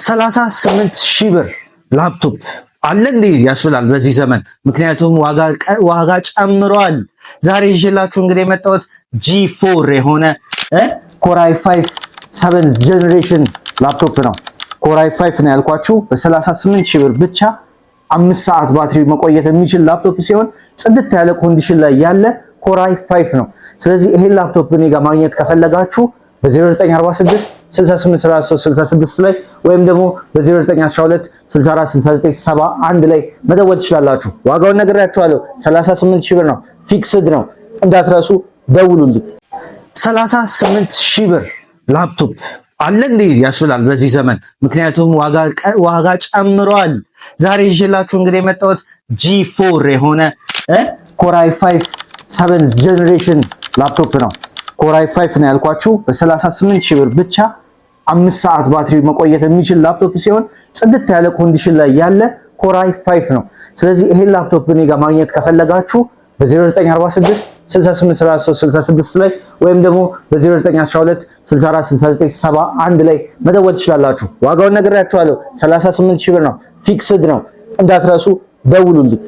38 ሺህ ብር ላፕቶፕ አለ እንዴ ያስብላል በዚህ ዘመን። ምክንያቱም ዋጋ ጨምሯል። ዛሬ ይዤላችሁ እንግዲህ የመጣሁት G4 የሆነ Core i5 7th ጀነሬሽን ላፕቶፕ ነው። Core i5 ነው ያልኳችሁ በ38 ሺህ ብር ብቻ 5 ሰዓት ባትሪ መቆየት የሚችል ላፕቶፕ ሲሆን ጽድት ያለ ኮንዲሽን ላይ ያለ Core i5 ነው። ስለዚህ ይሄን ላፕቶፕ እኔ ጋር ማግኘት ከፈለጋችሁ በ0946 683366 ላይ ወይም ደግሞ በ0912 646971 ላይ መደወል ትችላላችሁ። ዋጋውን ነግሬያችኋለሁ። 38 ሺህ ብር ነው፣ ፊክስድ ነው፣ እንዳትረሱ ደውሉልኝ። 38 ሺህ ብር ላፕቶፕ አለ እንዴ ያስብላል በዚህ ዘመን። ምክንያቱም ዋጋ ጨምሯል። ዛሬ ይዤላችሁ እንግዲህ የመጣሁት G4 የሆነ Core i5 7th ጀነሬሽን ላፕቶፕ ነው። Core i5 ነው ያልኳችሁ በ38 ሺህ ብር ብቻ 5 ሰዓት ባትሪ መቆየት የሚችል ላፕቶፕ ሲሆን ጽድት ያለ ኮንዲሽን ላይ ያለ Core i5 ነው። ስለዚህ ይሄን ላፕቶፕ እኔ ጋር ማግኘት ከፈለጋችሁ በ0946 683366 ላይ ወይም ደግሞ በ0912 646971 ላይ መደወል ትችላላችሁ። ዋጋውን ነግሬያችኋለሁ። 38 ሺህ ብር ነው፣ ፊክስድ ነው፣ እንዳትረሱ ደውሉልኝ።